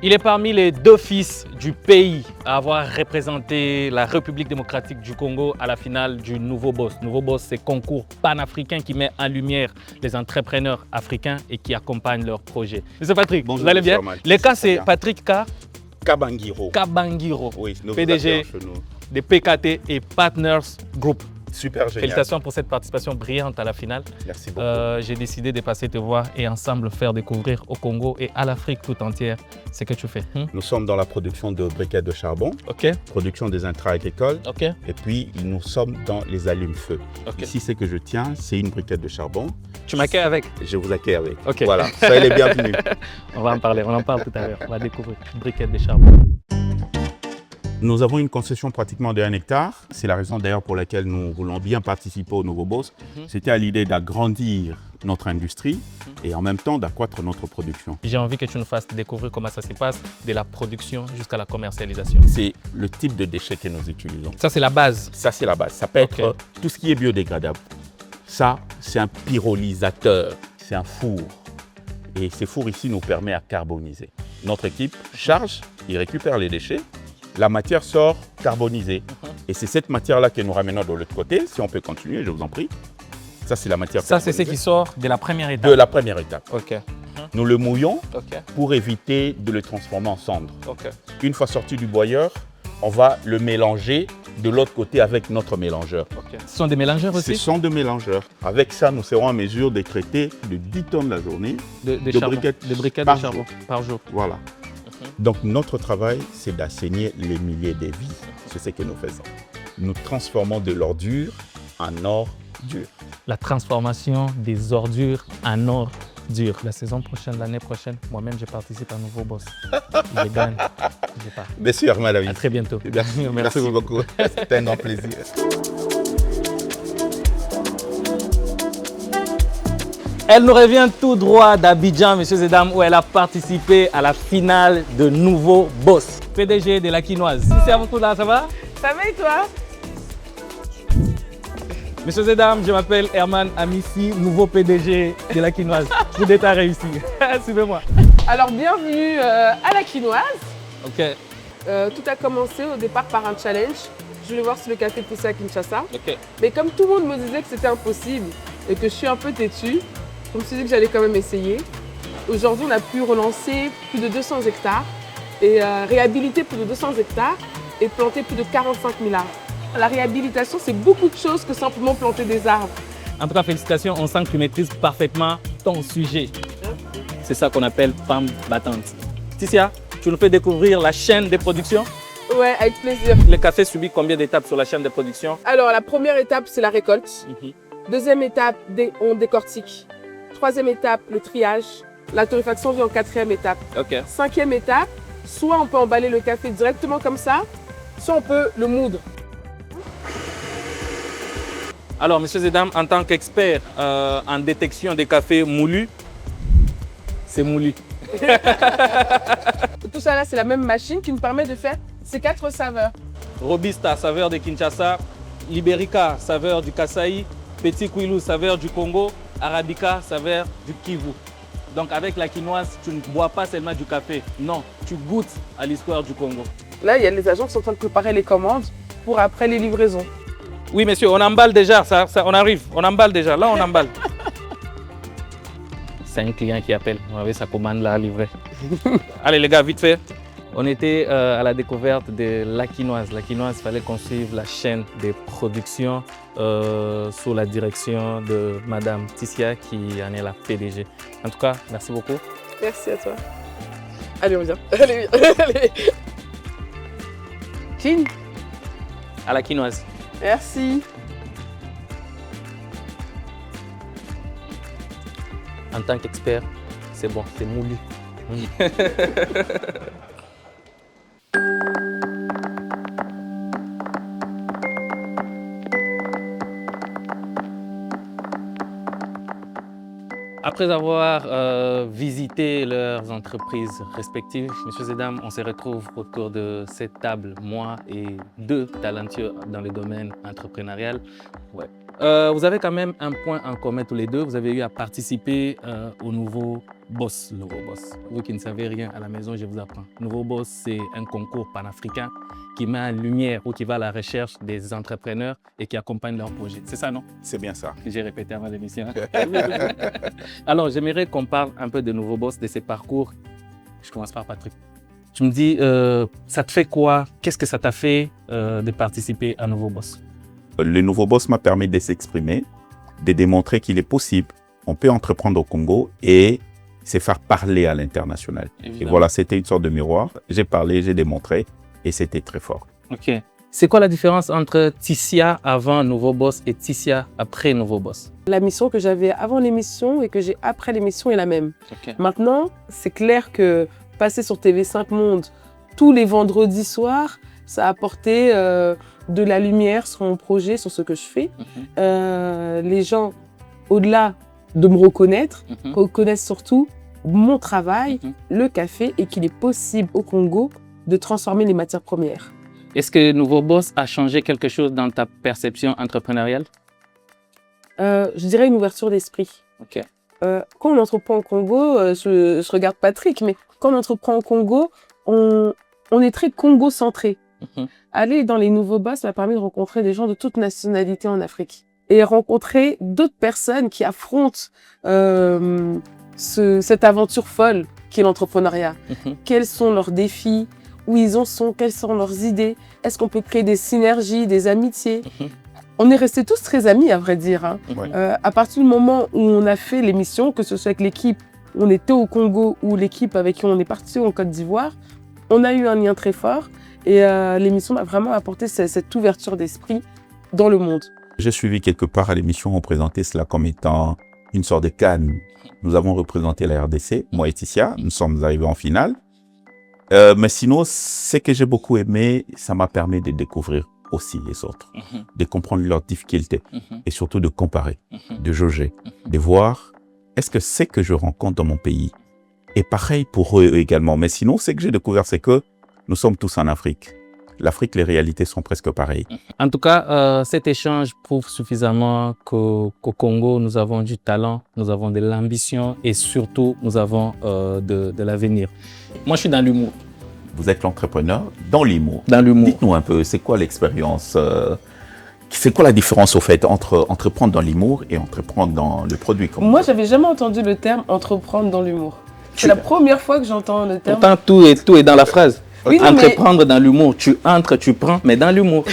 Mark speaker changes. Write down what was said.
Speaker 1: Il est parmi les 2 fils du pays à avoir représenté la République démocratique du Congo à la finale du Nouveau Boss. Nouveau Boss, c'est un concours panafricain qui met en lumière les entrepreneurs africains et qui accompagne leurs projets. Monsieur Patrick,
Speaker 2: bonjour,
Speaker 1: vous allez bien? Le cas, c'est
Speaker 2: bien.
Speaker 1: Patrick
Speaker 2: Kabangiro.
Speaker 1: Kabangiro,
Speaker 2: Oui,
Speaker 1: PDG de PKT et Partners Group.
Speaker 2: Super génial.
Speaker 1: Félicitations pour cette participation brillante à la finale.
Speaker 2: Merci beaucoup.
Speaker 1: J'ai décidé de passer te voir et ensemble faire découvrir au Congo et à l'Afrique tout entière ce que tu fais.
Speaker 2: Nous sommes dans la production de briquettes de charbon,
Speaker 1: Ok,
Speaker 2: production des intra-agricoles,
Speaker 1: ok,
Speaker 2: et puis nous sommes dans les allumes-feu.
Speaker 1: ok.
Speaker 2: Ici, ce que je tiens, c'est une briquette de charbon.
Speaker 1: Tu m'accueilles avec?
Speaker 2: Je vous accueille avec.
Speaker 1: Ok.
Speaker 2: Voilà, soyez les bienvenus.
Speaker 1: On va en parler, on en parle tout à l'heure. On va découvrir briquette de charbon.
Speaker 2: Nous avons une concession pratiquement de 1 hectare. C'est la raison d'ailleurs pour laquelle nous voulons bien participer au Nouveau Boss. C'était à l'idée d'agrandir notre industrie et en même temps d'accroître notre production.
Speaker 1: J'ai envie que tu nous fasses découvrir comment ça se passe de la production jusqu'à la commercialisation.
Speaker 2: C'est le type de déchets que nous utilisons.
Speaker 1: Ça, c'est la base.
Speaker 2: Ça, c'est la base. Ça peut être
Speaker 1: Ok.
Speaker 2: tout ce qui est biodégradable. Ça, c'est un pyrolysateur. C'est un four. Et ces fours ici nous permettent à carboniser. Notre équipe charge, il récupère les déchets. La matière sort carbonisée. Et c'est cette matière-là que nous ramenons de l'autre côté. Si on peut continuer, je vous en prie. Ça, c'est la matière
Speaker 1: Ça, c'est ce
Speaker 2: carbonisée
Speaker 1: qui sort de la première étape.
Speaker 2: de la première étape.
Speaker 1: Ok,
Speaker 2: Nous le mouillons
Speaker 1: ok,
Speaker 2: pour éviter de le transformer en cendre.
Speaker 1: ok.
Speaker 2: Une fois sorti du boyeur, on va le mélanger de l'autre côté avec notre mélangeur.
Speaker 1: Ok. Ce sont des mélangeurs
Speaker 2: Ce
Speaker 1: aussi
Speaker 2: sont des mélangeurs. Avec ça, nous serons en mesure de traiter de 10 tonnes la journée.
Speaker 1: de charbon.
Speaker 2: briquettes
Speaker 1: De briquettes
Speaker 2: par
Speaker 1: de charbon par jour.
Speaker 2: Voilà. Donc notre travail, c'est d'assainir les milliers de vies. C'est ce que nous faisons. Nous transformons de l'ordure en or dur.
Speaker 1: La transformation des ordures en or dur. La saison prochaine, l'année prochaine, moi-même, je participe à un Nouveau Boss. Je gagne. Je pars.
Speaker 2: Bien sûr, madame.
Speaker 1: À très bientôt.
Speaker 2: Merci beaucoup. C'était un grand plaisir.
Speaker 1: Elle nous revient tout droit d'Abidjan, messieurs et dames, où elle a participé à la finale de Nouveau Boss. PDG de la Quinoise. C'est à vous là, ça va?
Speaker 3: Ça va et toi?
Speaker 1: Messieurs et dames, je m'appelle Herman Amissi, nouveau PDG de la Quinoise. Coup d'état réussi. Suivez-moi.
Speaker 3: Alors bienvenue à la Quinoise.
Speaker 1: Ok,
Speaker 3: Tout a commencé au départ par un challenge. Je voulais voir si le café poussait à Kinshasa.
Speaker 1: ok.
Speaker 3: Mais comme tout le monde me disait que c'était impossible et que je suis un peu têtue, je me suis dit que j'allais quand même essayer. Aujourd'hui, on a pu relancer plus de 200 hectares et réhabiliter plus de 200 hectares et planter plus de 45 000 arbres. La réhabilitation, c'est beaucoup de choses que simplement planter des arbres.
Speaker 1: En tout cas, félicitations, on sent que tu maîtrises parfaitement ton sujet. C'est ça qu'on appelle femme battante. Ticia, tu nous fais découvrir la chaîne de production.
Speaker 3: Ouais, avec plaisir.
Speaker 1: Le café subit combien d'étapes sur la chaîne de production?
Speaker 3: Alors, la première étape, c'est la récolte. Deuxième étape, on décortique. Troisième étape, le triage. La torréfaction vient en 4e étape.
Speaker 1: Ok.
Speaker 3: 5e étape, soit on peut emballer le café directement comme ça, soit on peut le moudre.
Speaker 1: Alors, messieurs et dames, en tant qu'expert en détection des cafés moulus, c'est moulu.
Speaker 3: Tout ça là, c'est la même machine qui nous permet de faire ces 4 saveurs.
Speaker 1: Robusta, saveur de Kinshasa. Liberica, saveur du Kasaï. Petit Kouilou, saveur du Congo. Arabica, saveur du Kivu. Donc avec la quinoise, tu ne bois pas seulement du café. Non, tu goûtes à l'histoire du Congo.
Speaker 3: Là, il y a les agents qui sont en train de préparer les commandes pour après les livraisons.
Speaker 1: Oui, monsieur, on emballe déjà. On arrive, on emballe déjà. Là, on emballe. C'est un client qui appelle. On avait sa commande là à livrer. Allez, les gars, vite fait. On était à la découverte de la quinoise. La quinoise, il fallait qu'on suive la chaîne de production sous la direction de Madame Ticia, qui en est la PDG. En tout cas, merci beaucoup.
Speaker 3: Merci à toi. Allez, on vient. Allez, allez. Kin,
Speaker 1: À la quinoise.
Speaker 3: merci.
Speaker 1: En tant qu'expert, c'est bon, c'est moulu. Après avoir visité leurs entreprises respectives, messieurs et dames, on se retrouve autour de cette table, moi et 2 talentueux dans le domaine entrepreneurial. Ouais. Vous avez quand même un point en commun tous les deux. Vous avez eu à participer au Nouveau Boss. Nouveau Boss. Vous qui ne savez rien à la maison, je vous apprends. Nouveau Boss, c'est un concours panafricain qui met en lumière ou qui va à la recherche des entrepreneurs et qui accompagne leurs projets. C'est ça, non?
Speaker 2: C'est bien ça.
Speaker 1: J'ai répété avant l'émission. Alors, j'aimerais qu'on parle un peu de Nouveau Boss, de ses parcours. Je commence par Patrick. Tu me dis, ça te fait quoi? Qu'est-ce que ça t'a fait de participer à Nouveau Boss?
Speaker 2: Le Nouveau Boss m'a permis de s'exprimer, de démontrer qu'il est possible. On peut entreprendre au Congo et se faire parler à l'international. Et voilà, c'était une sorte de miroir. J'ai parlé, j'ai démontré et c'était très fort.
Speaker 1: OK. C'est quoi la différence entre Tissia avant Nouveau Boss et Tissia après Nouveau Boss?
Speaker 3: La mission que j'avais avant l'émission et que j'ai après l'émission est la même.
Speaker 1: OK.
Speaker 3: Maintenant, c'est clair que passer sur TV5 Monde tous les vendredis soirs, ça a apporté de la lumière sur mon projet, sur ce que je fais. Les gens, au-delà de me reconnaître, reconnaissent surtout mon travail, le café, et qu'il est possible au Congo de transformer les matières premières.
Speaker 1: Est-ce que Nouveau Boss a changé quelque chose dans ta perception entrepreneuriale?
Speaker 3: Je dirais une ouverture d'esprit.
Speaker 1: OK.
Speaker 3: Quand on entreprend au Congo, je regarde Patrick, mais quand on entreprend au Congo, on est très Congo-centré. Aller dans les Nouveaux Boss m'a permis de rencontrer des gens de toutes nationalités en Afrique et rencontrer d'autres personnes qui affrontent cette aventure folle qu'est l'entrepreneuriat. Quels sont leurs défis, où ils en sont, quelles sont leurs idées, est-ce qu'on peut créer des synergies, des amitiés. On est restés tous très amis, à vrai dire. Hein. À partir du moment où on a fait l'émission, que ce soit avec l'équipe, on était au Congo, ou l'équipe avec qui on est parti en Côte d'Ivoire, on a eu un lien très fort. Et l'émission m'a vraiment apporté cette ouverture d'esprit dans le monde.
Speaker 2: J'ai suivi quelque part à l'émission, on présentait cela comme étant une sorte de Cannes. Nous avons représenté la RDC, moi et Tissia, nous sommes arrivés en finale. Mais sinon, ce que j'ai beaucoup aimé, ça m'a permis de découvrir aussi les autres, de comprendre leurs difficultés et surtout de comparer, de jauger, de voir est-ce que ce que je rencontre dans mon pays est pareil pour eux également. Mais sinon, ce que j'ai découvert, c'est que nous sommes tous en Afrique. L'Afrique, les réalités sont presque pareilles.
Speaker 1: En tout cas, cet échange prouve suffisamment qu'au Congo, nous avons du talent, nous avons de l'ambition et surtout, nous avons de l'avenir. Moi, je suis dans l'humour.
Speaker 2: Vous êtes l'entrepreneur dans l'humour.
Speaker 1: Dans l'humour.
Speaker 2: Dites-nous un peu, c'est quoi l'expérience c'est quoi la différence au fait entre entreprendre dans l'humour et entreprendre dans le produit comme
Speaker 3: Moi, j'avais jamais entendu le terme entreprendre dans l'humour. C'est la première fois que j'entends le terme.
Speaker 1: Pourtant, tout est dans la phrase.
Speaker 3: Oui,
Speaker 1: entreprendre dans l'humour, tu entres, tu prends, mais dans l'humour.